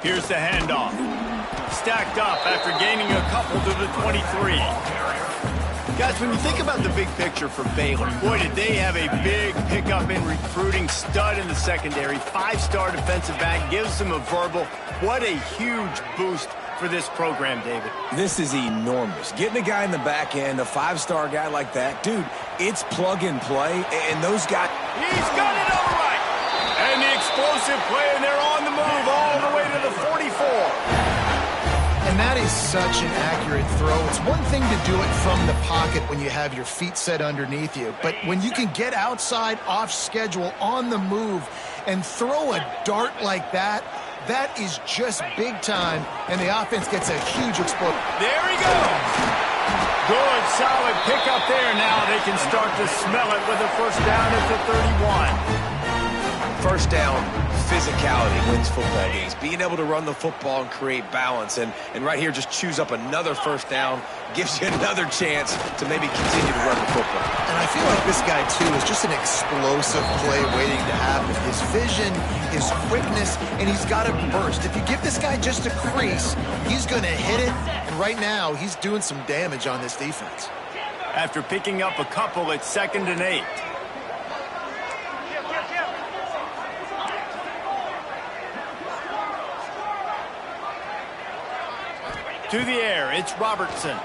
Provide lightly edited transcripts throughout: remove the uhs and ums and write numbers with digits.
Here's the handoff. Stacked up after gaining a couple to the 23. Guys, when you think about the big picture for Baylor, boy, did they have a big pickup in recruiting. Stud in the secondary, 5-star defensive back, gives them a verbal. What a huge boost for this program, David. This is enormous. Getting a guy in the back end, a 5-star guy like that, dude, it's plug and play, and those guys... He's got it over right. And the explosive play, and they're on the move all the way to the 44. And that is such an accurate throw. It's one thing to do it from the pocket when you have your feet set underneath you, but when you can get outside, off schedule, on the move, and throw a dart like that, that is just big time, and the offense gets a huge explosion. There he goes. Good, solid pickup there. Now they can start to smell it with a first down at the 31. First down, physicality wins football games. Being able to run the football and create balance. And right here, just choose up another first down, gives you another chance to maybe continue to run the football. And I feel like this guy, too, is just an explosive play waiting to happen. His vision, his quickness, and he's got a burst. If you give this guy just a crease, he's going to hit it. And right now, he's doing some damage on this defense. After picking up a couple, it's 2nd and 8. To the air, it's Robertson.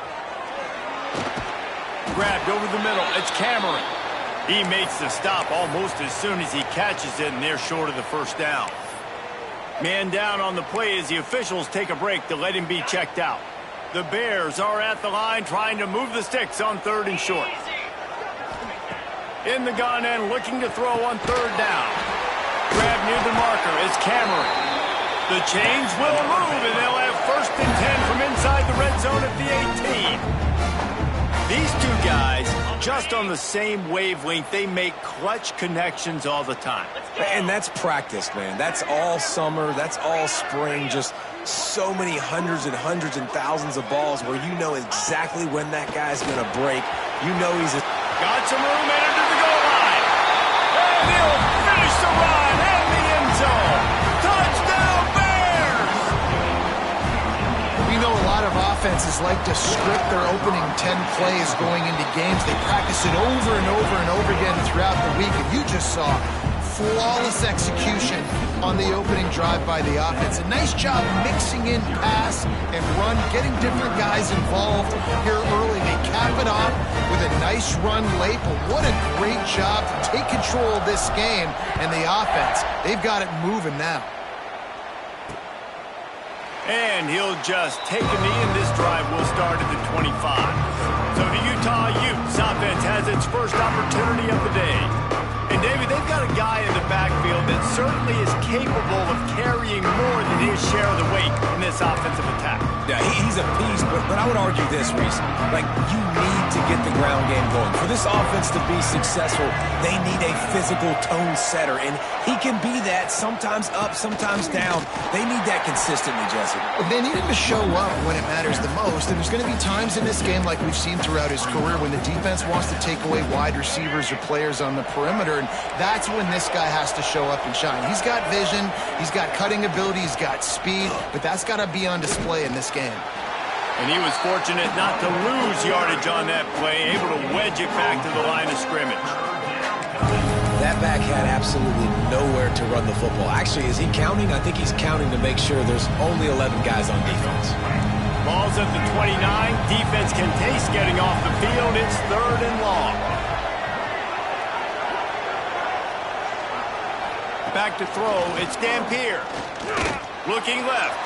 Grabbed over the middle, it's Cameron. He makes the stop almost as soon as he catches it, and they're short of the first down. Man down on the play as the officials take a break to let him be checked out. The Bears are at the line trying to move the sticks on 3rd and short. In the gun and looking to throw on 3rd down. Grabbed near the marker is Cameron. The chains will move, and they'll have 1st and 10 from inside the red zone at the 18. These two guys, just on the same wavelength, they make clutch connections all the time. And that's practice, man. That's all summer. That's all spring. Just so many hundreds and thousands of balls where you know exactly when that guy's going to break. You know he's a... Got some room and into the goal line. And he'll finish the run and the end zone. Touchdown, Bears! We know a lot of offenses like to script their opening 10 plays going into games. They practice it over and over and over again throughout the week, and you just saw flawless execution on the opening drive by the offense. A nice job mixing in pass and run, getting different guys involved here early. They cap it off with a nice run late, but what a great job to take control of this game. And the offense, they've got it moving now. And he'll just take a knee, and this drive will start at the 25. So the Utah Utes offense has its first opportunity of the day. And, David, they've got a guy in the backfield that certainly is capable of carrying more than his share of the weight in this offensive attack. Yeah, he's a beast, but I would argue this, Reese. Like, you need to get the ground game going. For this offense to be successful, they need a physical tone setter, and he can be that, sometimes up, sometimes down. They need that consistently, Jesse. They need him to show up when it matters the most, and there's going to be times in this game like we've seen throughout his career when the defense wants to take away wide receivers or players on the perimeter, and that's when this guy has to show up and shine. He's got vision, he's got cutting ability, he's got speed, but that's got to be on display in this game. And he was fortunate not to lose yardage on that play, able to wedge it back to the line of scrimmage. That back had absolutely nowhere to run the football. Actually, is he counting? I think he's counting to make sure there's only 11 guys on defense. Ball's at the 29. Defense can taste getting off the field. It's 3rd and long. Back to throw. It's Dampier. Looking left.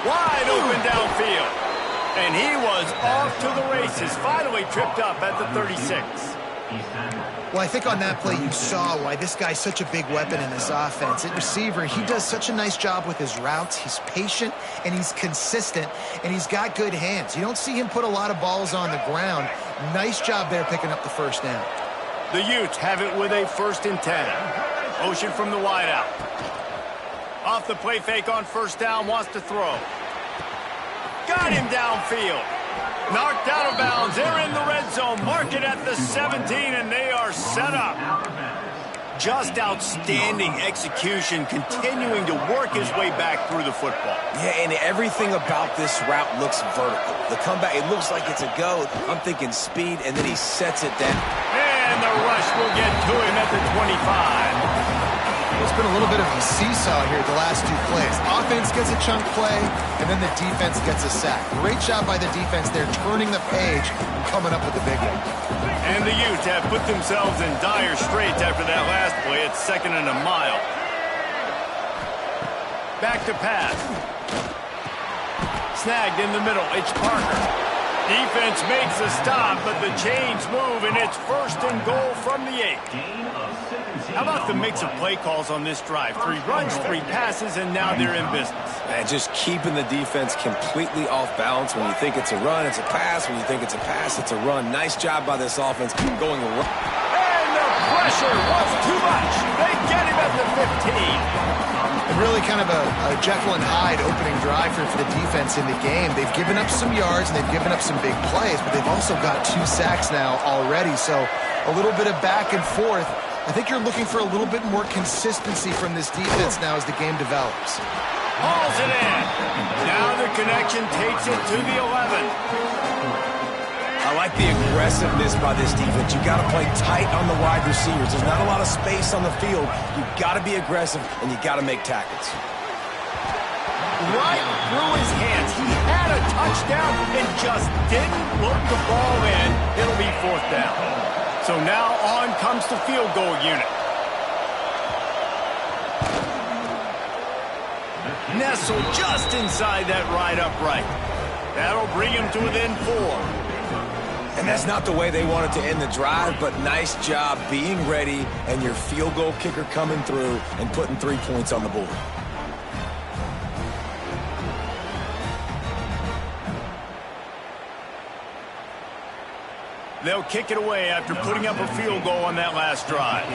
Wide open downfield. And he was off to the races. Finally tripped up at the 36. Well, I think on that play you saw why this guy's such a big weapon in this offense. At receiver, he does such a nice job with his routes. He's patient, and he's consistent, and he's got good hands. You don't see him put a lot of balls on the ground. Nice job there picking up the first down. The Utes have it with a 1st and 10. Motion from the wideout. Off the play fake on first down, wants to throw. Got him downfield. Knocked out of bounds. They're in the red zone. Mark it at the 17, and they are set up. Just outstanding execution, continuing to work his way back through the football. Yeah, and everything about this route looks vertical. The comeback, it looks like it's a go. I'm thinking speed, and then he sets it down. And the rush will get to him at the 25. It's been a little bit of a seesaw here the last two plays. Offense gets a chunk play, and then the defense gets a sack. Great job by the defense there, turning the page and coming up with the big one. And the Utes have put themselves in dire straits after that last play. It's 2nd and a mile. Back to pass. Snagged in the middle. It's Parker. Defense makes a stop, but the chains move, and it's 1st and goal from the 8. How about the mix of play calls on this drive? 3 runs, 3 passes, and now they're in business. And just keeping the defense completely off balance. When you think it's a run, it's a pass. When you think it's a pass, it's a run. Nice job by this offense going around. And the pressure was too much. They get him at the 15. And really kind of a Jekyll and Hyde opening drive for the defense in the game. They've given up some yards, and they've given up some big plays, but they've also got 2 sacks now already. So a little bit of back and forth. I think you're looking for a little bit more consistency from this defense now as the game develops. Hauls it in. Now the connection takes it to the 11. I like the aggressiveness by this defense. You got to play tight on the wide receivers. There's not a lot of space on the field. You got to be aggressive, and you got to make tackles. Right through his hands. He had a touchdown and just didn't look the ball in. It'll be 4th down. So now on comes the field goal unit. Nestled just inside that right upright. That'll bring him to within 4. And that's not the way they wanted to end the drive, but nice job being ready and your field goal kicker coming through and putting 3 points on the board. They'll kick it away after putting up a field goal on that last drive.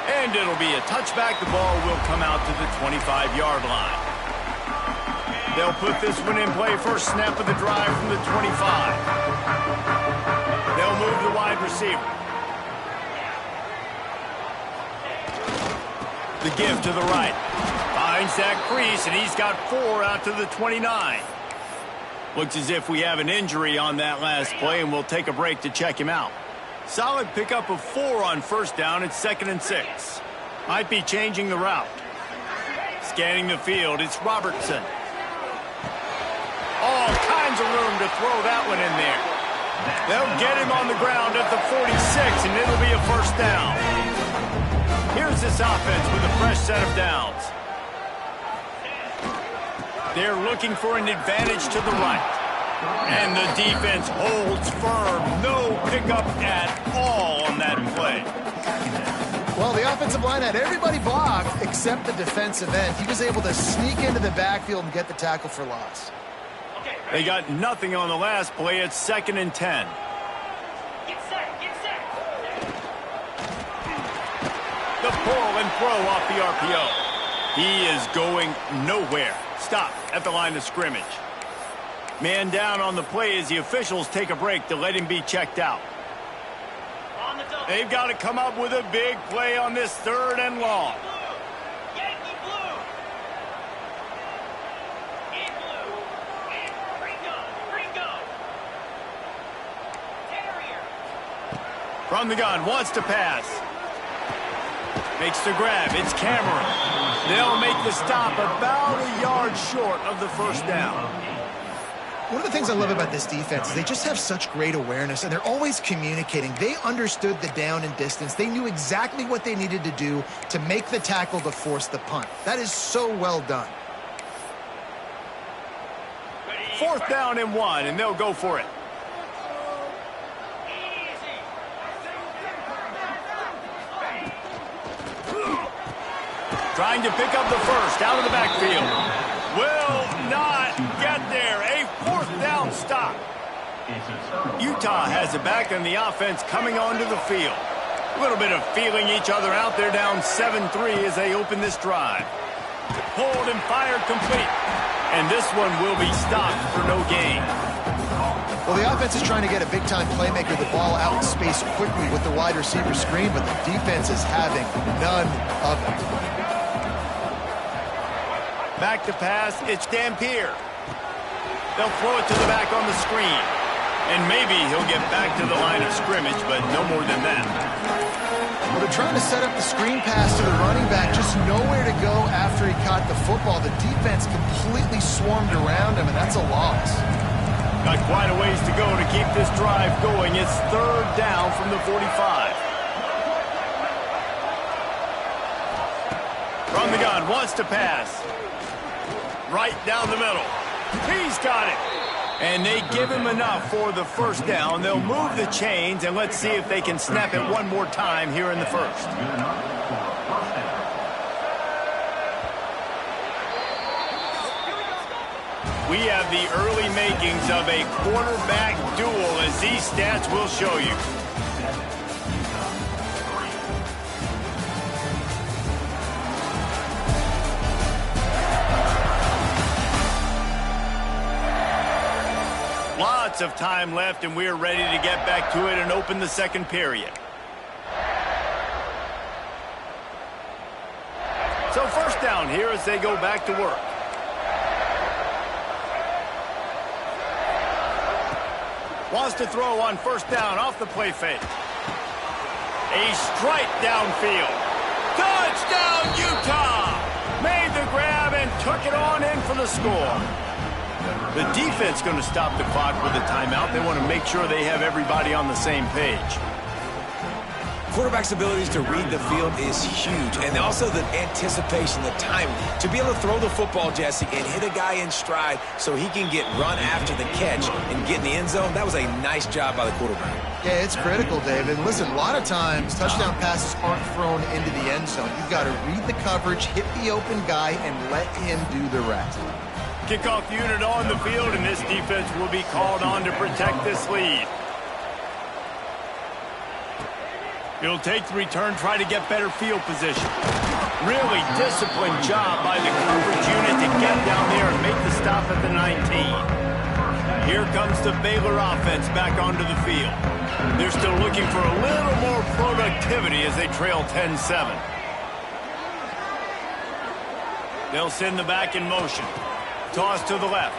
And it'll be a touchback. The ball will come out to the 25-yard line. They'll put this one in play. First snap of the drive from the 25. They'll move the wide receiver. The give to the right. Finds that crease, and he's got 4 out to the 29. Looks as if we have an injury on that last play, and we'll take a break to check him out. Solid pickup of 4 on 1st down. It's 2nd and 6. Might be changing the route. Scanning the field, it's Robertson. All kinds of room to throw that one in there. They'll get him on the ground at the 46, and it'll be a 1st down. Here's this offense with a fresh set of downs. They're looking for an advantage to the right. And the defense holds firm. No pickup at all on that play. Well, the offensive line had everybody blocked except the defensive end. He was able to sneak into the backfield and get the tackle for loss. They got nothing on the last play. It's 2nd and 10. Get set, get set. The pull and throw off the RPO. He is going nowhere. Stop at the line of scrimmage. Man down on the play as the officials take a break to let him be checked out. On the double. They've got to come up with a big play on this 3rd and long. Yankee blue. In blue. And Ringo. Ringo. Terrier. From the gun, wants to pass. Makes the grab. It's Cameron. They'll make the stop about a yard short of the 1st down. One of the things I love about this defense is they just have such great awareness, and they're always communicating. They understood the down and distance. They knew exactly what they needed to do to make the tackle to force the punt. That is so well done. 4th down and 1, and they'll go for it. Trying to pick up the 1st out of the backfield. Will not get there. A 4th down stop. Utah has it back, and the offense coming onto the field. A little bit of feeling each other out there, down 7-3 as they open this drive. Pulled and fired complete. And this one will be stopped for no gain. Well, the offense is trying to get a big-time playmaker the ball out in space quickly with the wide receiver screen, but the defense is having none of it. Back to pass, it's Dampier. They'll throw it to the back on the screen. And maybe he'll get back to the line of scrimmage, but no more than that. Well, they're trying to set up the screen pass to the running back, just nowhere to go after he caught the football. The defense completely swarmed around him, and that's a loss. Got quite a ways to go to keep this drive going. It's third down from the 45. From the gun, wants to pass. Right down the middle. He's got it. And they give him enough for the first down. They'll move the chains, and let's see if they can snap it one more time here in the first. We have the early makings of a quarterback duel, as these stats will show you. Lots of time left, and we're ready to get back to it and open the second period. So first down here as they go back to work. Wants to throw on first down off the play fake. A strike downfield. Touchdown, Utah! Made the grab and took it on in for the score. The defense going to stop the clock with a timeout. They want to make sure they have everybody on the same page. Quarterback's abilities to read the field is huge, and also the anticipation, the timing. To be able to throw the football, Jesse, and hit a guy in stride so he can get run after the catch and get in the end zone, that was a nice job by the quarterback. Yeah, it's critical, David. Listen, a lot of times touchdown passes aren't thrown into the end zone. You've got to read the coverage, hit the open guy, and let him do the rest. Kickoff unit on the field, and this defense will be called on to protect this lead. He'll take the return, try to get better field position. Really disciplined job by the coverage unit to get down there and make the stop at the 19. Here comes the Baylor offense back onto the field. They're still looking for a little more productivity as they trail 10-7. They'll send the back in motion. Toss to the left.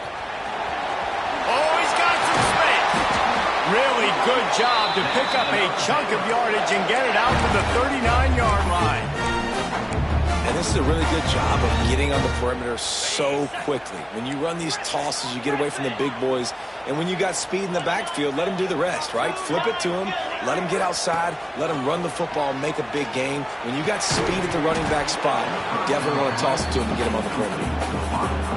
Oh, he's got some space. Really good job to pick up a chunk of yardage and get it out to the 39-yard line. And this is a really good job of getting on the perimeter so quickly. When you run these tosses, you get away from the big boys. And when you got speed in the backfield, let them do the rest, right? Flip it to them, let them get outside, let them run the football and make a big gain. When you got speed at the running back spot, you definitely want to toss it to them and get them on the perimeter.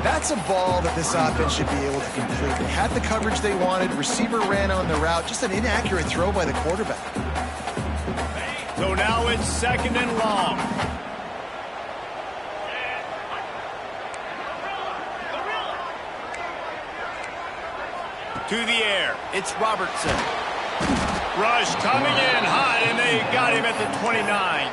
That's a ball that this offense should be able to complete. They had the coverage they wanted. Receiver ran on the route. Just an inaccurate throw by the quarterback. So now it's second and long. To the air, it's Robertson. Rush coming in hot, and they got him at the 29.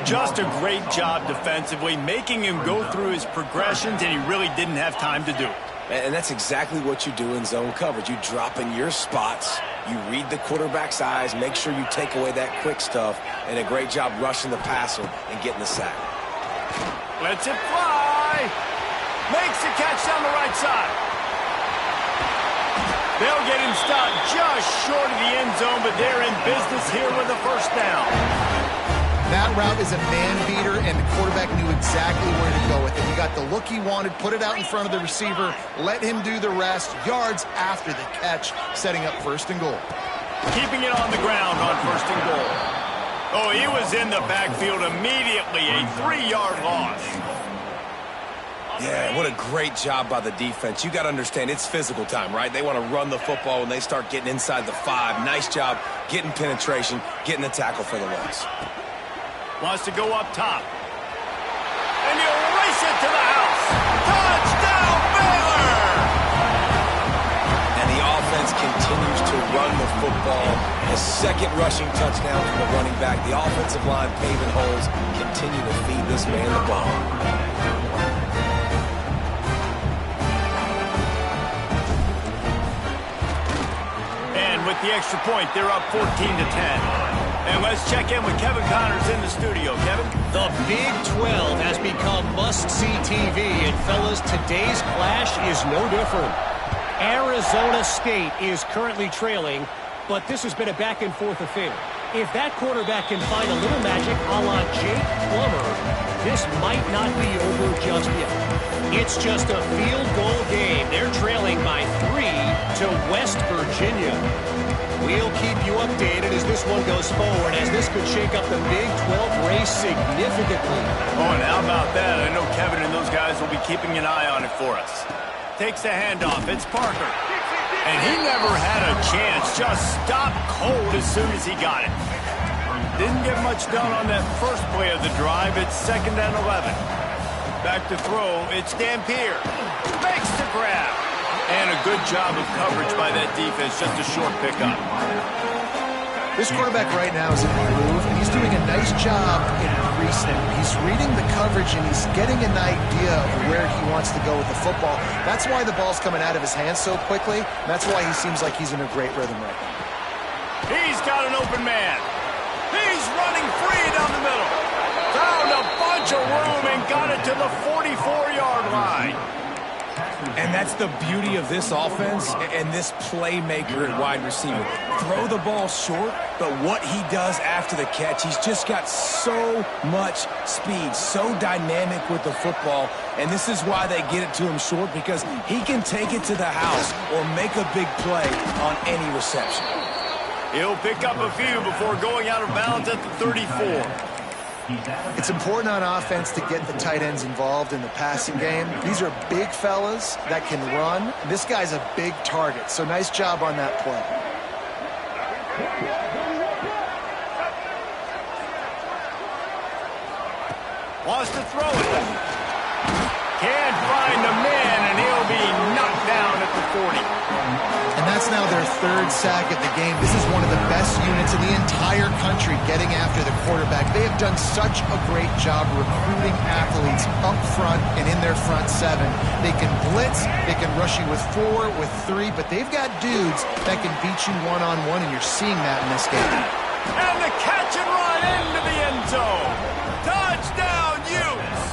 Just a great job defensively, making him go through his progressions, and he really didn't have time to do it. And that's exactly what you do in zone coverage. You drop in your spots, you read the quarterback's eyes, make sure you take away that quick stuff, and a great job rushing the passer and getting the sack. Lets it fly. Makes the catch down the right side. They'll get him stopped just short of the end zone, but they're in business here with a first down. That route is a man beater, and the quarterback knew exactly where to go with it. He got the look he wanted, put it out in front of the receiver, let him do the rest, yards after the catch, setting up first and goal. Keeping it on the ground on first and goal. Oh, he was in the backfield immediately, a 3-yard loss. Yeah, what a great job by the defense. You got to understand, it's physical time, right? They want to run the football when they start getting inside the 5. Nice job getting penetration, getting the tackle for the loss. Wants to go up top. And he'll race it to the house. Touchdown, Baylor! And the offense continues to run the football. A second rushing touchdown from the running back. The offensive line paving holes. Continue to feed this man the ball. with the extra point. They're up 14-10. And let's check in with Kevin Connors in the studio. Kevin? The Big 12 has become must-see TV, and fellas, today's clash is no different. Arizona State is currently trailing, but this has been a back-and-forth affair. If that quarterback can find a little magic a la Jake Plummer, this might not be over just yet. It's just a field goal game. They're trailing by 3 to West Virginia. We'll keep you updated as this one goes forward, as this could shake up the Big 12 race significantly. Oh, and how about that? I know Kevin and those guys will be keeping an eye on it for us. Takes the handoff. It's Parker. And he never had a chance. Just stopped cold as soon as he got it. Didn't get much done on that first play of the drive. It's 2nd and 11. Back to throw. It's Dampier. Makes the grab. And a good job of coverage by that defense. Just a short pickup. This quarterback right now is in a groove, and he's doing a nice job in increasing. He's reading the coverage, and he's getting an idea of where he wants to go with the football. That's why the ball's coming out of his hands so quickly, and that's why he seems like he's in a great rhythm right now. He's got an open man. He's running free down the middle. Found a bunch of room and got it to the 44-yard line. And that's the beauty of this offense and this playmaker at wide receiver. Throw the ball short, but what he does after the catch, he's just got so much speed, so dynamic with the football, and this is why they get it to him short, because he can take it to the house or make a big play on any reception. He'll pick up a few before going out of bounds at the 34. It's important on offense to get the tight ends involved in the passing game. These are big fellas that can run. This guy's a big target, so nice job on that play. Wants to throw it. Can't find the man, and he'll be knocked down at the 40. And that's now their 3rd sack of the game. This is one of the best units in the entire country getting after the quarterback. They have done such a great job recruiting athletes up front and in their front 7. They can blitz, they can rush you with 4, with 3, but they've got dudes that can beat you one-on-one, and you're seeing that in this game. And the catch and run into the end zone. Touchdown, Utes!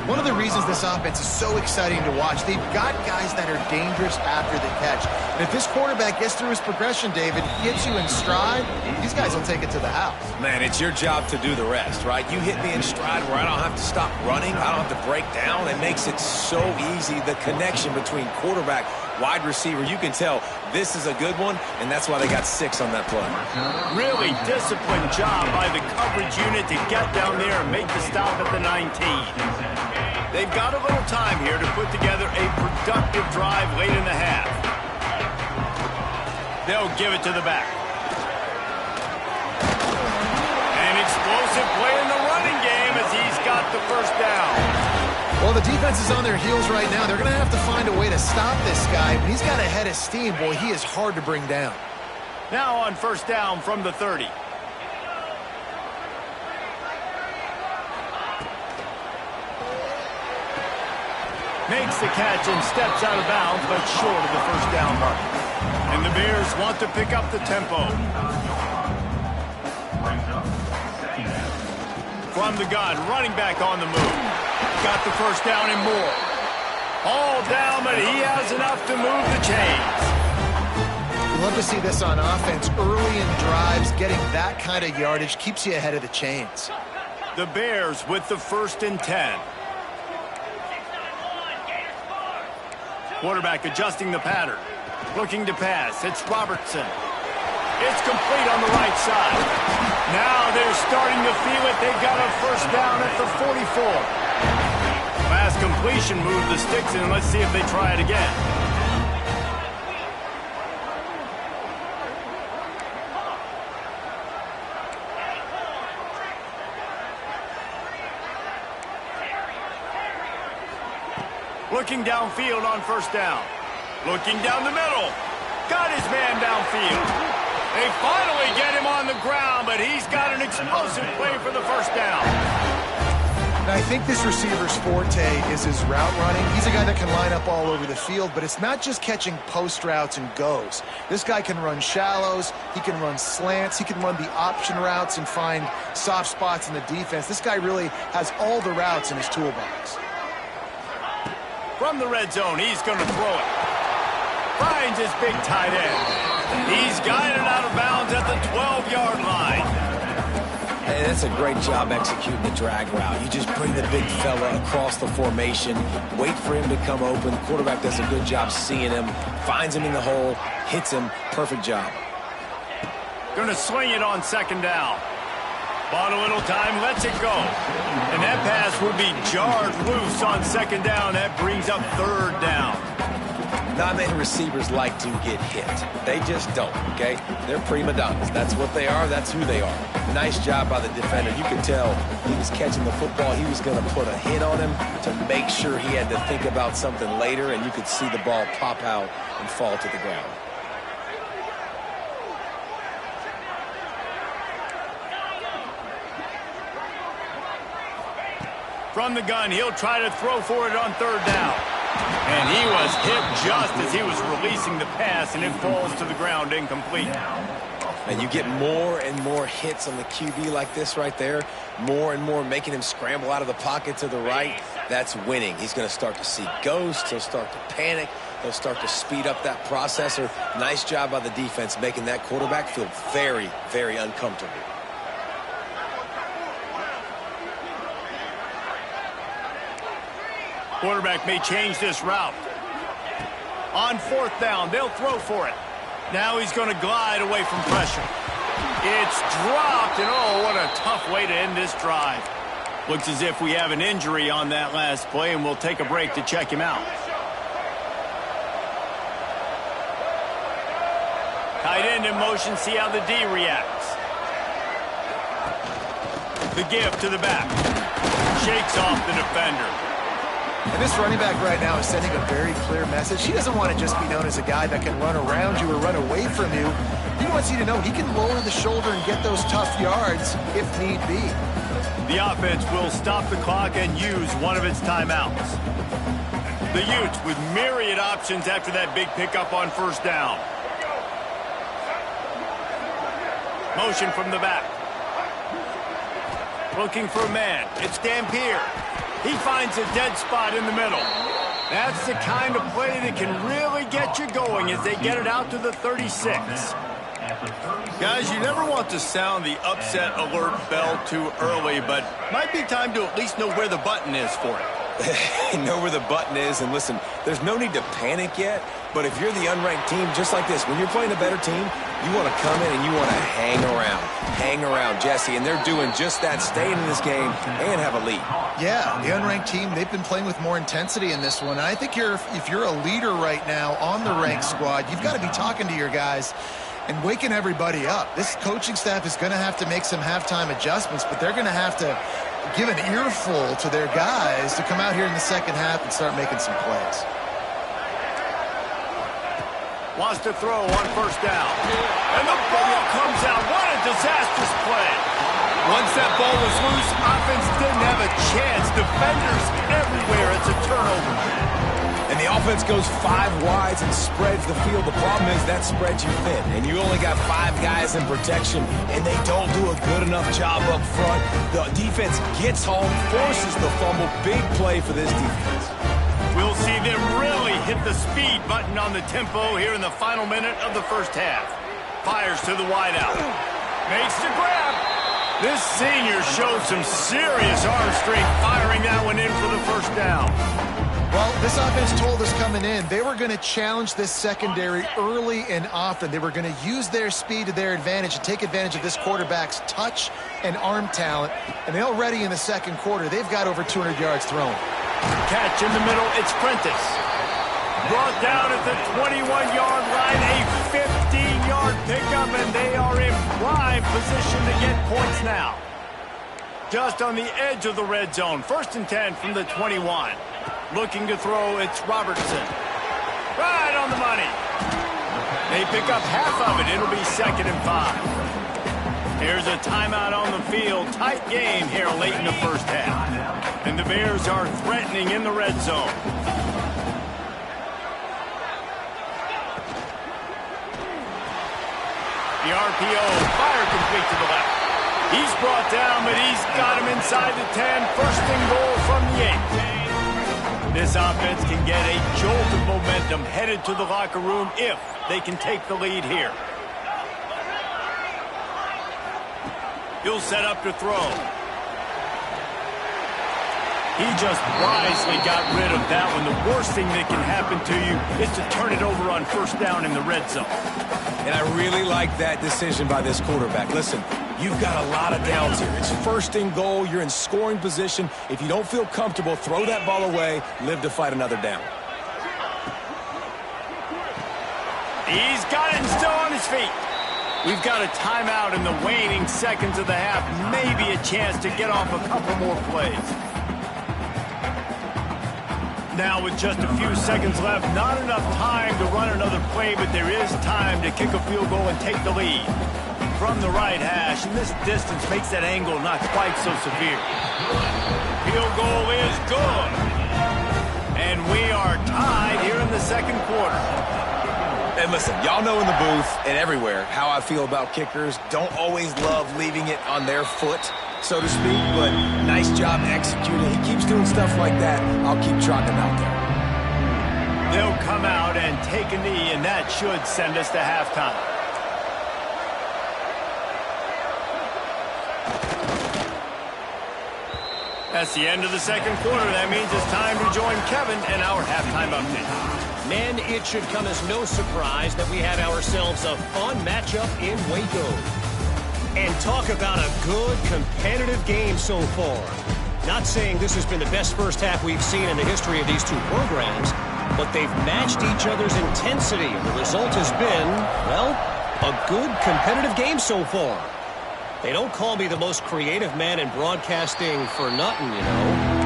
One of the reasons this offense is so exciting to watch, they've got guys that are dangerous after the catch. And if this quarterback gets through his progression, David, gets you in stride, these guys will take it to the house. Man, it's your job to do the rest, right? You hit me in stride where I don't have to stop running. I don't have to break down. It makes it so easy. The connection between quarterback, wide receiver, you can tell this is a good one, and that's why they got 6 on that play. Really disciplined job by the coverage unit to get down there and make the stop at the 19. They've got a little time here to put together a productive drive late in the half. They'll give it to the back. An explosive play in the running game as he's got the first down. Well, the defense is on their heels right now. They're going to have to find a way to stop this guy. When he's got a head of steam, boy, he is hard to bring down. Now on first down from the 30. Makes the catch and steps out of bounds, but short of the first down mark. And the Bears want to pick up the tempo. From the gun, running back on the move. Got the first down and more. All down, but he has enough to move the chains. Love to see this on offense. Early in drives, getting that kind of yardage keeps you ahead of the chains. The Bears with the 1st and 10. Quarterback adjusting the pattern. Looking to pass. It's Robertson. It's complete on the right side. Now they're starting to feel it. They've got a first down at the 44. Fast completion moved the sticks in. Let's see if they try it again. Looking downfield on first down. Looking down the middle. Got his man downfield. They finally get him on the ground, but he's got an explosive play for the first down. And I think this receiver's forte is his route running. He's a guy that can line up all over the field, but it's not just catching post routes and goes. This guy can run shallows, he can run slants, he can run the option routes and find soft spots in the defense. This guy really has all the routes in his toolbox. From the red zone, he's going to throw it. Finds his big tight end. He's guided out of bounds at the 12-yard line. Hey, that's a great job executing the drag route. You just bring the big fella across the formation, wait for him to come open. Quarterback does a good job seeing him, finds him in the hole, hits him. Perfect job. Going to swing it on second down. Bought a little time, lets it go. And that pass will be jarred loose on second down. That brings up third down. Not many receivers like to get hit. They just don't, okay? They're prima donnas. That's what they are. That's who they are. Nice job by the defender. You could tell he was catching the football. He was going to put a hit on him to make sure he had to think about something later, and you could see the ball pop out and fall to the ground. From the gun, he'll try to throw for it on third down. And he was hit just as he was releasing the pass, and it falls to the ground incomplete. And you get more and more hits on the QB like this right there, more and more making him scramble out of the pocket to the right. That's winning. He's going to start to see ghosts. He'll start to panic. He'll start to speed up that processor. Nice job by the defense making that quarterback feel very, very uncomfortable. Quarterback may change this route. On fourth down, they'll throw for it. Now he's going to glide away from pressure. It's dropped, and oh, what a tough way to end this drive. Looks as if we have an injury on that last play, and we'll take a break to check him out. Tight end in motion, see how the D reacts. The give to the back. Shakes off the defender. And this running back right now is sending a very clear message. He doesn't want to just be known as a guy that can run around you or run away from you. He wants you to know he can lower the shoulder and get those tough yards if need be. The offense will stop the clock and use one of its timeouts. The Utes with myriad options after that big pickup on first down. Motion from the back. Looking for a man. It's Dampier. He finds a dead spot in the middle. That's the kind of play that can really get you going as they get it out to the 36. Guys, you never want to sound the upset alert bell too early, but might be time to at least know where the button is for it. Know where the button is, and listen, there's no need to panic yet, but if you're the unranked team, just like this, when you're playing a better team, you want to come in and you want to hang around, Jesse, and they're doing just that, staying in this game and have a lead. Yeah, the unranked team, they've been playing with more intensity in this one. And I think if you're a leader right now on the ranked squad, you've got to be talking to your guys and waking everybody up. This coaching staff is going to have to make some halftime adjustments, but they're going to have to give an earful to their guys to come out here in the second half and start making some plays. Wants to throw on first down. And the ball comes out. What a disastrous play. Once that ball was loose, offense didn't have a chance. Defenders everywhere. It's a turnover. And the offense goes 5 wides and spreads the field. The problem is that spreads you thin, and you only got 5 guys in protection, and they don't do a good enough job up front. The defense gets home, forces the fumble. Big play for this defense. We'll see them really hit the speed button on the tempo here in the final minute of the first half. Fires to the wideout. Makes the grab. This senior showed some serious arm strength firing that one in for the first down. Well, this offense told us coming in they were going to challenge this secondary early and often. They were going to use their speed to their advantage and take advantage of this quarterback's touch and arm talent. And they already in the second quarter, they've got over 200 yards thrown. Catch in the middle, it's Prentice. Brought down at the 21-yard line, a 15-yard pickup, and they are in prime position to get points now. Just on the edge of the red zone, 1st and 10 from the 21. Looking to throw, it's Robertson. Right on the money. They pick up half of it. It'll be 2nd and 5. Here's a timeout on the field. Tight game here late in the first half. And the Bears are threatening in the red zone. The RPO, fire complete to the left. He's brought down, but he's got him inside the 10. First and goal from the 8. This offense can get a jolt of momentum headed to the locker room if they can take the lead here. He'll set up to throw. He just wisely got rid of that one. The worst thing that can happen to you is to turn it over on first down in the red zone. And I really like that decision by this quarterback. Listen, you've got a lot of downs here. It's first and goal. You're in scoring position. If you don't feel comfortable, throw that ball away. Live to fight another down. He's got it and still on his feet. We've got a timeout in the waning seconds of the half. Maybe a chance to get off a couple more plays. Now with just a few seconds left, not enough time to run another play, but there is time to kick a field goal and take the lead. From the right hash, and this distance makes that angle not quite so severe. Field goal is good. And we are tied here in the second quarter. And listen, y'all know in the booth and everywhere how I feel about kickers. Don't always love leaving it on their foot, so to speak, but nice job executing. He keeps doing stuff like that. I'll keep trotting him out there. They'll come out and take a knee, and that should send us to halftime. That's the end of the second quarter. That means it's time to join Kevin and our halftime update. Men, it should come as no surprise that we have ourselves a fun matchup in Waco. And talk about a good, competitive game so far. Not saying this has been the best first half we've seen in the history of these two programs, but they've matched each other's intensity, and the result has been, well, a good, competitive game so far. They don't call me the most creative man in broadcasting for nothing, you know.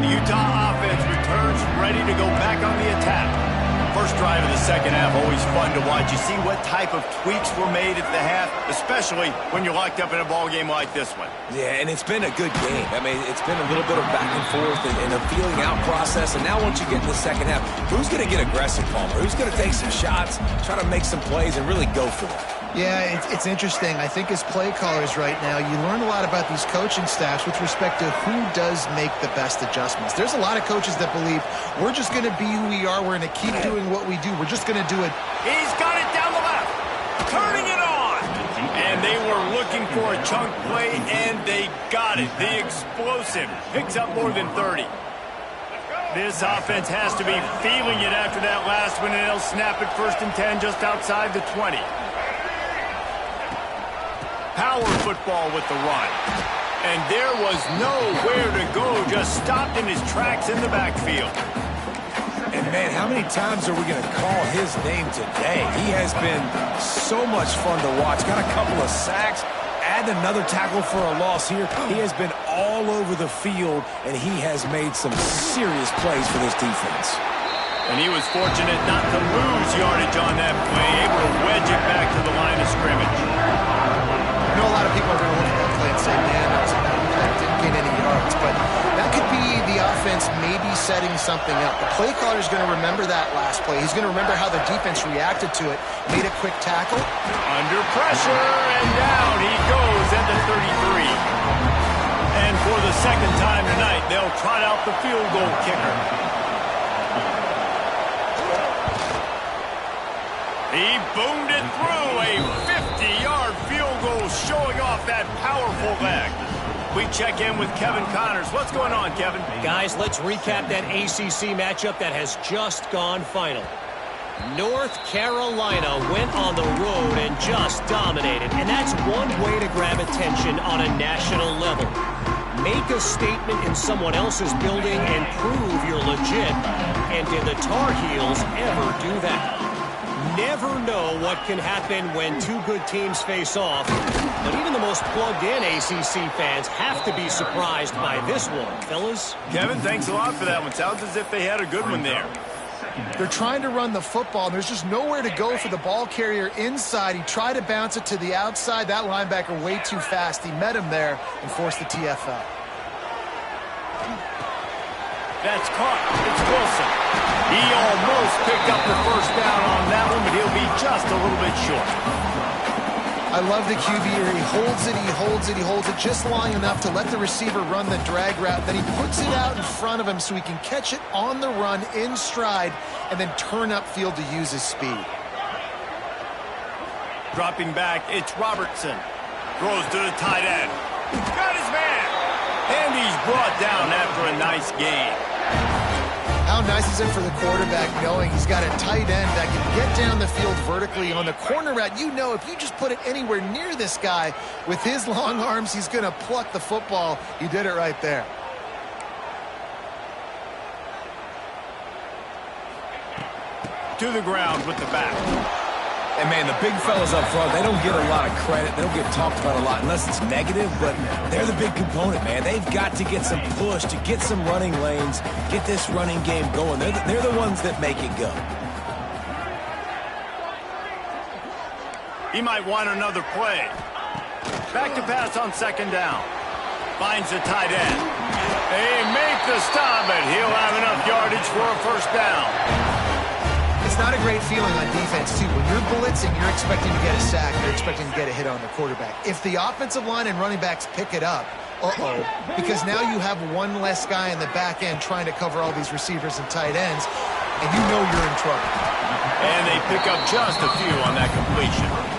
The Utah offense returns ready to go back on the attack. First drive of the second half, always fun to watch. You see what type of tweaks were made at the half, especially when you're locked up in a ball game like this one. Yeah, and it's been a good game. I mean, it's been a little bit of back and forth and a feeling out process. And now once you get in the second half, who's going to get aggressive, Palmer? Who's going to take some shots, try to make some plays, and really go for it? Yeah, it's interesting. I think as play callers right now, you learn a lot about these coaching staffs with respect to who does make the best adjustments. There's a lot of coaches that believe we're just going to be who we are. We're going to keep doing what we do. We're just going to do it. He's got it down the left. Turning it on. And they were looking for a chunk play, and they got it. The explosive picks up more than 30. This offense has to be feeling it after that last one, and they'll snap it 1st and 10 just outside the 20. Power football with the run. And there was nowhere to go, just stopped in his tracks in the backfield. And, man, how many times are we going to call his name today? He has been so much fun to watch. Got a couple of sacks. Add another tackle for a loss here. He has been all over the field, and he has made some serious plays for this defense. And he was fortunate not to lose yardage on that play, able to wedge it back to the line of scrimmage. I know a lot of people are going to look at that play and say, man, that didn't get any yards. But that could be the offense maybe setting something up. The play caller is going to remember that last play. He's going to remember how the defense reacted to it, made a quick tackle. Under pressure, and down he goes at the 33. And for the second time tonight, they'll trot out the field goal kicker. He boomed it through, a 50-yard field goal showing off that powerful leg. We check in with Kevin Connors. What's going on, Kevin? Guys, let's recap that ACC matchup that has just gone final. North Carolina went on the road and just dominated, and that's one way to grab attention on a national level. Make a statement in someone else's building and prove you're legit, and did the Tar Heels ever do that? Never know what can happen when two good teams face off, but even the most plugged-in ACC fans have to be surprised by this one, fellas. Kevin, thanks a lot for that one. Sounds as if they had a good one there. They're trying to run the football, and there's just nowhere to go for the ball carrier inside. He tried to bounce it to the outside. That linebacker way too fast. He met him there and forced the TFL. That's caught. It's Wilson. He almost picked up the first down on that one, but he'll be just a little bit short. I love the QB here. He holds it, he holds it, he holds it just long enough to let the receiver run the drag route. Then he puts it out in front of him so he can catch it on the run in stride and then turn upfield to use his speed. Dropping back, it's Robertson. Throws to the tight end. Got his man. And he's brought down after a nice gain. How nice is it for the quarterback knowing he's got a tight end that can get down the field vertically on the corner route? You know if you just put it anywhere near this guy with his long arms, he's going to pluck the football. He did it right there. To the ground with the back. And, man, the big fellas up front, they don't get a lot of credit. They don't get talked about a lot unless it's negative, but they're the big component, man. They've got to get some push, to get some running lanes, get this running game going. They're the ones that make it go. He might want another play. Back to pass on second down. Finds the tight end. They make the stop, but he'll have enough yardage for a first down. It's not a great feeling on defense, too. When you're blitzing, you're expecting to get a sack. You're expecting to get a hit on the quarterback. If the offensive line and running backs pick it up, because now you have one less guy in the back end trying to cover all these receivers and tight ends, and you know you're in trouble. And they pick up just a few on that completion.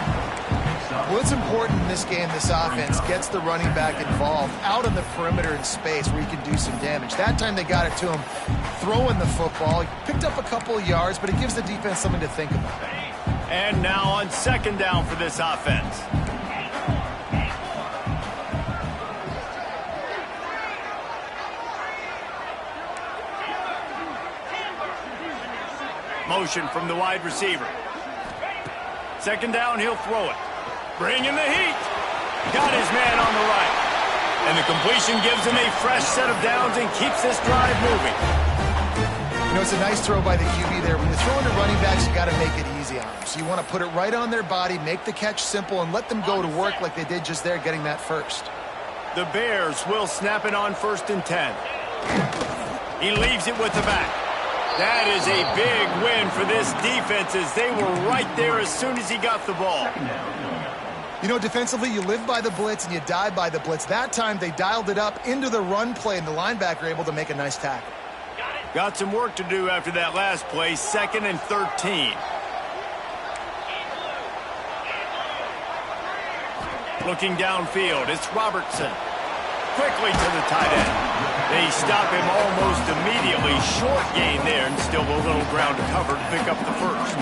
Well, it's important in this game, this offense gets the running back involved out on the perimeter in space where he can do some damage. That time they got it to him throwing the football. He picked up a couple of yards, but it gives the defense something to think about. And now on second down for this offense. Motion from the wide receiver. Second down, he'll throw it. Bringing the heat. Got his man on the right. And the completion gives him a fresh set of downs and keeps this drive moving. You know, it's a nice throw by the QB there. When you're throwing to running backs, you got to make it easy on them. So you want to put it right on their body, make the catch simple, and let them go to work like they did just there, getting that first. The Bears will snap it on 1st and 10. He leaves it with the back. That is a big win for this defense as they were right there as soon as he got the ball. You know, defensively, you live by the blitz and you die by the blitz. That time, they dialed it up into the run play, and the linebacker able to make a nice tackle. Got some work to do after that last play, 2nd and 13. Looking downfield, it's Robertson. Quickly to the tight end. They stop him almost immediately. Short gain there, and still a little ground to cover to pick up the first.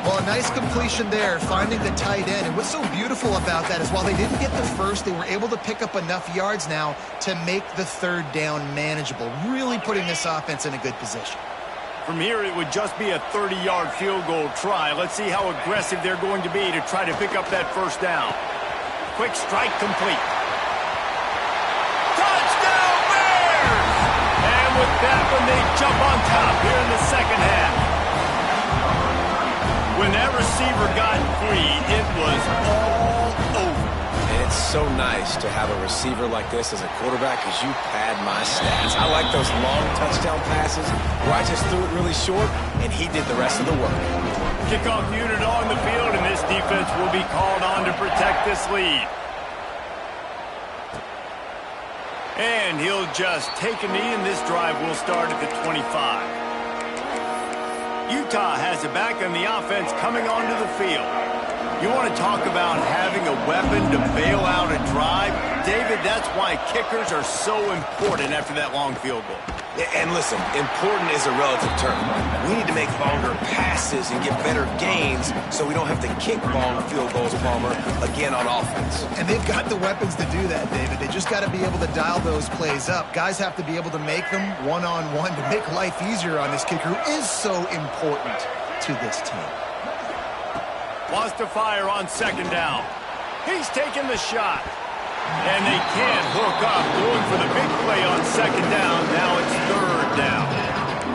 Well, a nice completion there, finding the tight end. And what's so beautiful about that is while they didn't get the first, they were able to pick up enough yards now to make the third down manageable, really putting this offense in a good position. From here, it would just be a 30-yard field goal try. Let's see how aggressive they're going to be to try to pick up that first down. Quick strike complete. Touchdown, Bears! And with that one, they jump on top here in the second half. When that receiver got free, it was all over. And it's so nice to have a receiver like this as a quarterback because you pad my stats. I like those long touchdown passes where I just threw it really short and he did the rest of the work. Kickoff unit on the field, and this defense will be called on to protect this lead. And he'll just take a knee, and this drive will start at the 25. Utah has it back on the offense coming onto the field. You want to talk about having a weapon to bail out a drive? David, that's why kickers are so important after that long field goal. And listen, important is a relative term. We need to make longer passes and get better gains so we don't have to kick long field goals, Palmer, again on offense. And they've got the weapons to do that, David. They just got to be able to dial those plays up. Guys have to be able to make them one-on-one to make life easier on this kicker who is so important to this team. Wants to fire on second down. He's taking the shot. And they can't hook up. Going for the big play on second down. Now it's third down.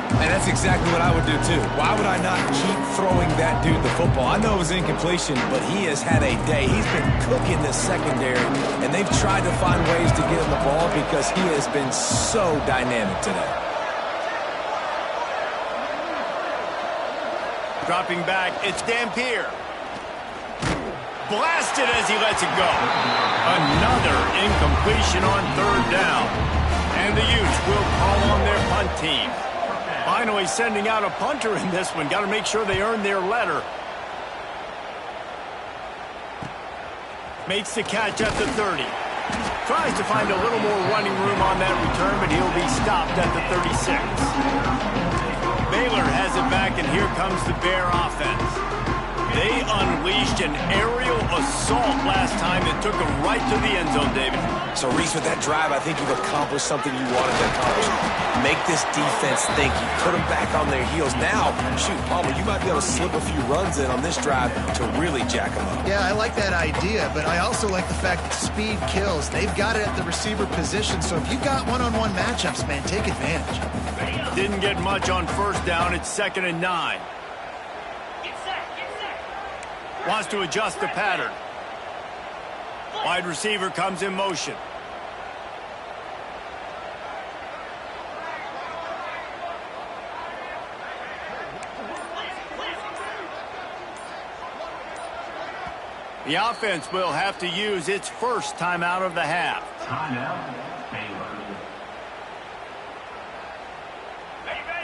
And that's exactly what I would do, too. Why would I not keep throwing that dude the football? I know it was incompletion, but he has had a day. He's been cooking this secondary, and they've tried to find ways to get him the ball because he has been so dynamic today. Dropping back, it's Dampier. Blasted as he lets it go. Another incompletion on third down. And the Utes will call on their punt team. Finally sending out a punter in this one. Got to make sure they earn their letter. Makes the catch at the 30. Tries to find a little more running room on that return, but he'll be stopped at the 36. Baylor has it back, and here comes the Bear offense. They unleashed an aerial assault last time that took them right to the end zone, David. So, Reese, with that drive, I think you've accomplished something you wanted to accomplish. Make this defense think. You put them back on their heels. Now, shoot, Palmer, you might be able to slip a few runs in on this drive to really jack them up. Yeah, I like that idea, but I also like the fact that speed kills. They've got it at the receiver position, so if you've got one-on-one matchups, man, take advantage. Didn't get much on first down. It's 2nd and 9. Wants to adjust the pattern. Wide receiver comes in motion. The offense will have to use its first timeout of the half.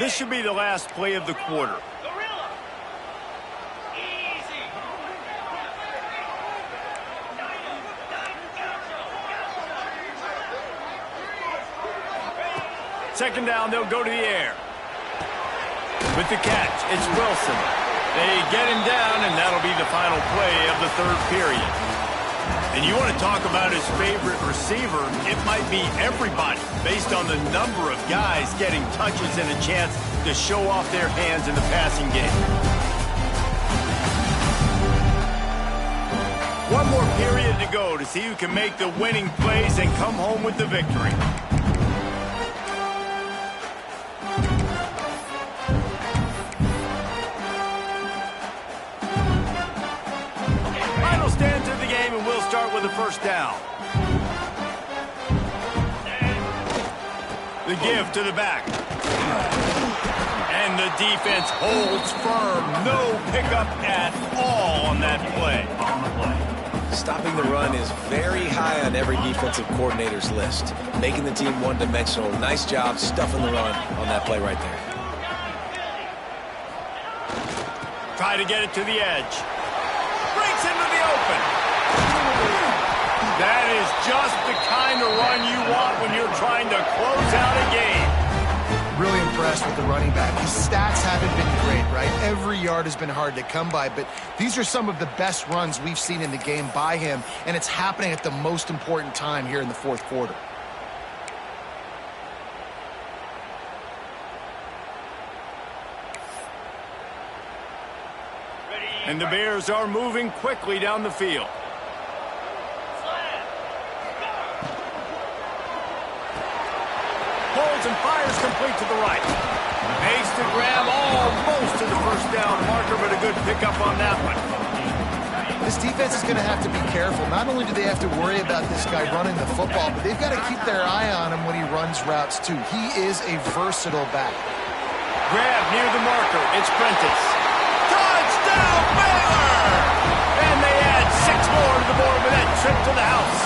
This should be the last play of the quarter. Second down, they'll go to the air. With the catch, it's Wilson. They get him down, and that'll be the final play of the third period. And you want to talk about his favorite receiver, it might be everybody, based on the number of guys getting touches and a chance to show off their hands in the passing game. One more period to go to see who can make the winning plays and come home with the victory. With a first down. The give to the back. And the defense holds firm. No pickup at all on that play. Stopping the run is very high on every defensive coordinator's list. Making the team one-dimensional. Nice job stuffing the run on that play right there. Try to get it to the edge. Breaks into the open. That is just the kind of run you want when you're trying to close out a game. Really impressed with the running back. His stats haven't been great, right? Every yard has been hard to come by, but these are some of the best runs we've seen in the game by him, and it's happening at the most important time here in the fourth quarter. And the Bears are moving quickly down the field. Pulls and fires complete to the right. Makes the grab almost to the first down marker, but a good pickup on that one. This defense is going to have to be careful. Not only do they have to worry about this guy running the football, but they've got to keep their eye on him when he runs routes too. He is a versatile back. Grab near the marker. It's Prentice. Touchdown, Baylor! And they add 6 more to the board with that trip to the house.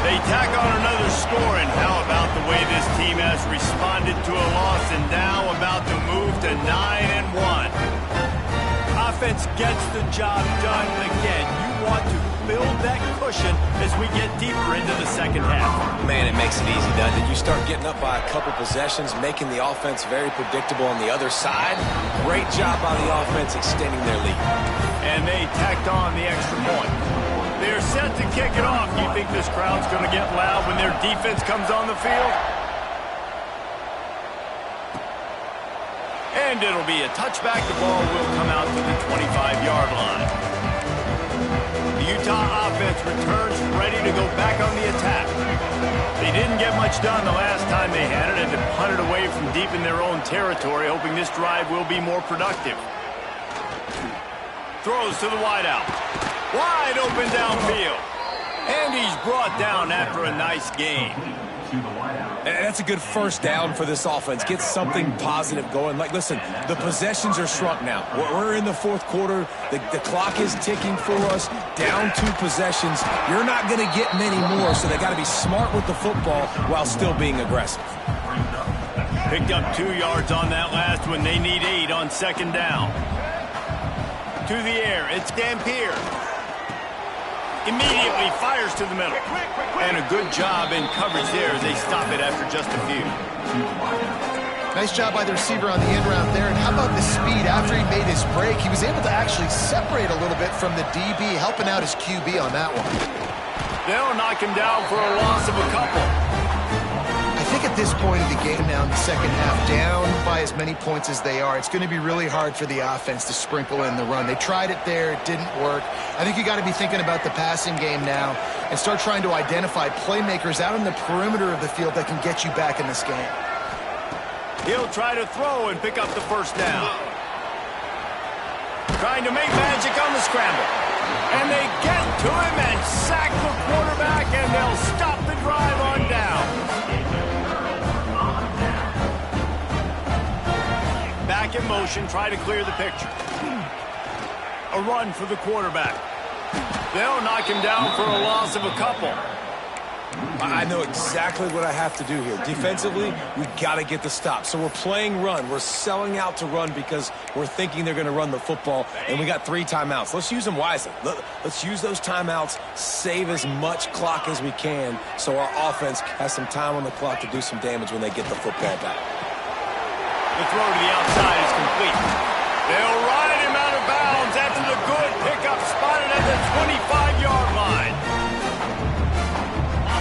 They tack on another score, and how about the way this team has responded to a loss and now about to move to 9-1. Offense gets the job done again. You want to build that cushion as we get deeper into the second half. Man, it makes it easy, doesn't it? You start getting up by a couple possessions, making the offense very predictable on the other side. Great job by the offense extending their lead. And they tacked on the extra point. They're set to kick it off. Do you think this crowd's going to get loud when their defense comes on the field? And it'll be a touchback. The ball will come out to the 25-yard line. The Utah offense returns ready to go back on the attack. They didn't get much damage done the last time they had it, and to punt it away from deep in their own territory, hoping this drive will be more productive. Throws to the wideout. Wide open downfield. And he's brought down after a nice gain. And that's a good first down for this offense. Get something positive going. Like, listen, the possessions are shrunk now. We're in the fourth quarter. The clock is ticking for us. Down 2 possessions. You're not going to get many more, so they got to be smart with the football while still being aggressive. Picked up 2 yards on that last one. They need 8 on second down. To the air. It's Dampier. Immediately fires to the middle. And a good job in coverage there as they stop it after just a few. Nice job by the receiver on the in route there. And how about the speed? After he made his break, he was able to actually separate a little bit from the DB, helping out his QB on that one. They'll knock him down for a loss of a couple. I think at this point of the game now in the second half, down by as many points as they are, it's going to be really hard for the offense to sprinkle in the run. They tried it there. It didn't work. I think you got to be thinking about the passing game now and start trying to identify playmakers out on the perimeter of the field that can get you back in this game. He'll try to throw and pick up the first down. Trying to make magic on the scramble. And they get to him and sack the quarterback, and they'll stop the drive on down. Back in motion, try to clear the picture. A run for the quarterback. They'll knock him down for a loss of a couple. I know exactly what I have to do here. Defensively, we got to get the stop. So we're playing run. We're selling out to run because we're thinking they're going to run the football, and we got 3 timeouts. Let's use them wisely. Let's use those timeouts, save as much clock as we can so our offense has some time on the clock to do some damage when they get the football back. The throw to the outside is complete. They'll ride him out of bounds after the good pickup spotted at the 25-yard line.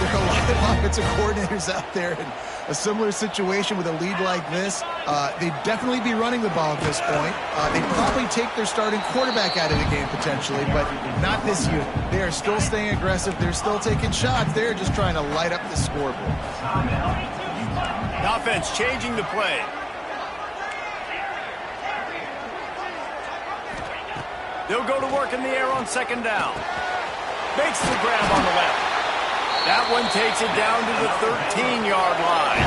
There are a lot of offensive coordinators out there in a similar situation with a lead like this. They'd definitely be running the ball at this point. They'd probably take their starting quarterback out of the game potentially, but not this year. They are still staying aggressive. They're still taking shots. They're just trying to light up the scoreboard. The offense changing the play. They'll go to work in the air on second down. Makes the grab on the left. That one takes it down to the 13-yard line.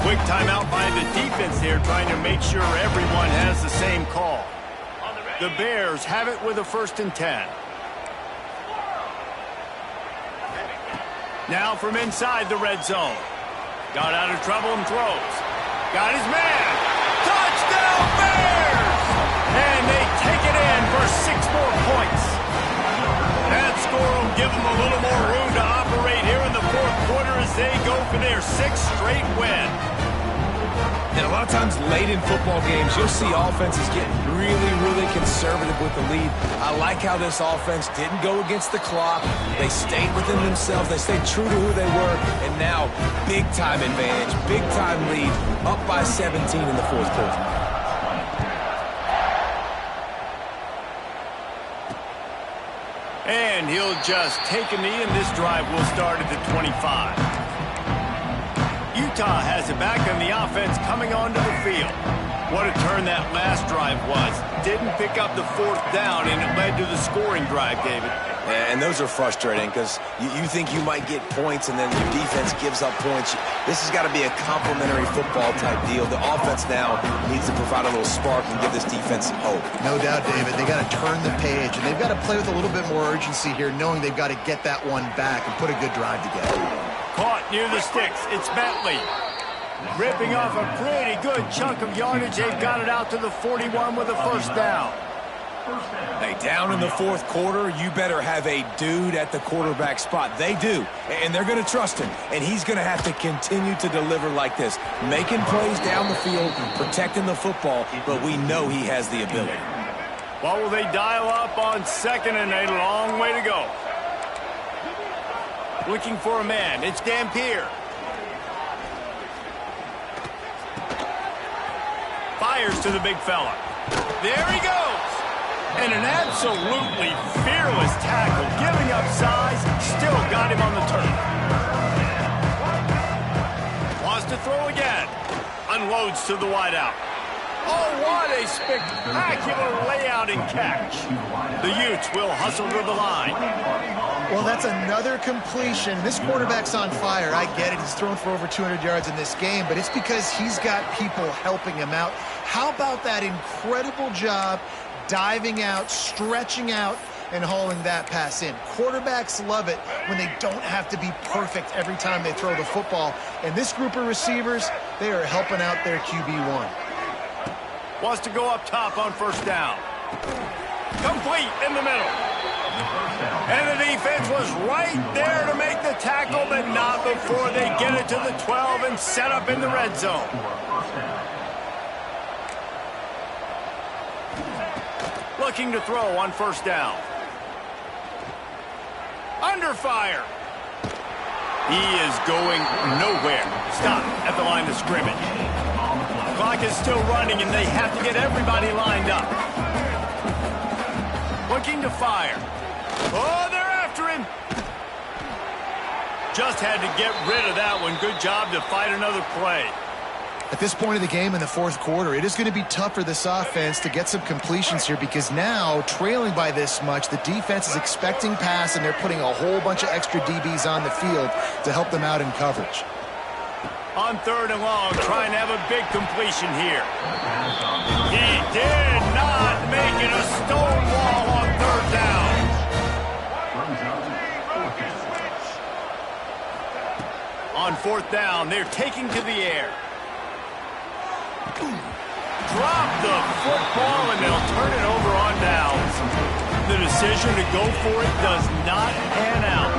Quick timeout by the defense there, trying to make sure everyone has the same call. The Bears have it with a 1st and 10. Now from inside the red zone. Got out of trouble and throws. Got his man. Touchdown Bears! And they take it in for 6 more points. That score will give them a little more room to operate here in the fourth quarter as they go for their 6th straight win. And a lot of times late in football games, you'll see offenses get really, really conservative with the lead. I like how this offense didn't go against the clock. They stayed within themselves. They stayed true to who they were. And now, big-time advantage, big-time lead, up by 17 in the fourth quarter. And he'll just take a knee, and this drive will start at the 25. Utah has it back on the offense coming onto the field. What a turn that last drive was. Didn't pick up the 4th down, and it led to the scoring drive, David. Yeah, and those are frustrating because you think you might get points and then your defense gives up points. This has got to be a complementary football type deal. The offense now needs to provide a little spark and give this defense some hope. No doubt, David. They got to turn the page, and they've got to play with a little bit more urgency here, knowing they've got to get that one back and put a good drive together. Caught near the sticks. It's Bentley. Ripping off a pretty good chunk of yardage. They've got it out to the 41 with a 1st down. Hey, down in the fourth quarter, you better have a dude at the quarterback spot. They do, and they're going to trust him, and he's going to have to continue to deliver like this, making plays down the field, protecting the football, but we know he has the ability. What will they dial up on 2nd and a long way to go? Looking for a man. It's Dampier. Fires to the big fella. There he goes. And an absolutely fearless tackle, giving up size, still got him on the turf. to throw again. Unloads to the wideout. Oh, what a spectacular layout and catch. The Utes will hustle to the line. Well, that's another completion. This quarterback's on fire. I get it. He's thrown for over 200 yards in this game, but it's because he's got people helping him out. How about that incredible job diving out, stretching out, and hauling that pass in? Quarterbacks love it when they don't have to be perfect every time they throw the football. And this group of receivers, they are helping out their QB1. Wants to go up top on first down. Complete in the middle. And the defense was right there to make the tackle, but not before they get it to the 12 and set up in the red zone. Looking to throw on first down. Under fire. He is going nowhere. Stop at the line of scrimmage. Clock is still running, and they have to get everybody lined up. Looking to fire. Oh, they're after him. Just had to get rid of that one. Good job to fight another play. At this point of the game in the fourth quarter, it is going to be tough for this offense to get some completions here because now, trailing by this much, the defense is expecting pass, and they're putting a whole bunch of extra DBs on the field to help them out in coverage. On third and long, trying to have a big completion here. He did not make it a stone wall on third down. On fourth down, they're taking to the air. Drop the football, and they'll turn it over on downs. The decision to go for it does not pan out.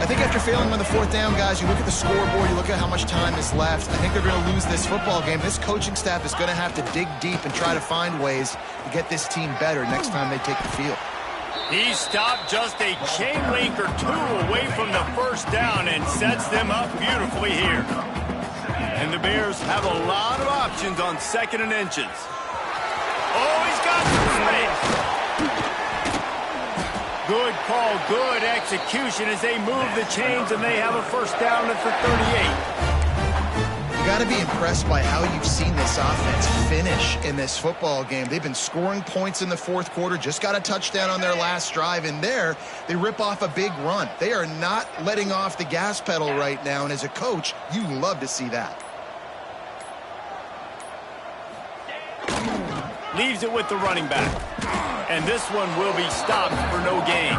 I think after failing on the fourth down, guys, you look at the scoreboard, you look at how much time is left. I think they're going to lose this football game. This coaching staff is going to have to dig deep and try to find ways to get this team better next time they take the field. He stopped just a chain link or two away from the first down and sets them up beautifully here. And the Bears have a lot of options on second and inches. Oh, he's got some space. Good call, good execution as they move the chains, and they have a first down at the 38. You got to be impressed by how you've seen this offense finish in this football game. They've been scoring points in the fourth quarter, just got a touchdown on their last drive, and there they rip off a big run. They are not letting off the gas pedal right now, and as a coach, you love to see that. Leaves it with the running back. And this one will be stopped for no gain.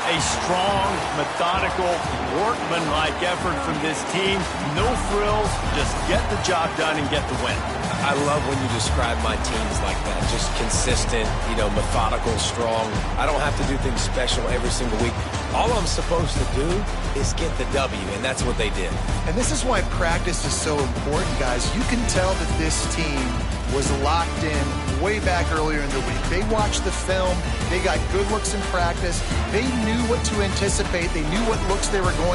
A strong, methodical, workman-like effort from this team. No frills, just get the job done and get the win. I love when you describe my teams like that. Just consistent, methodical, strong. I don't have to do things special every single week. All I'm supposed to do is get the W, and that's what they did. And this is why practice is so important, guys. You can tell that this team was locked in way back earlier in the week. They watched the film. They got good looks in practice. They knew what to anticipate. They knew what looks they were going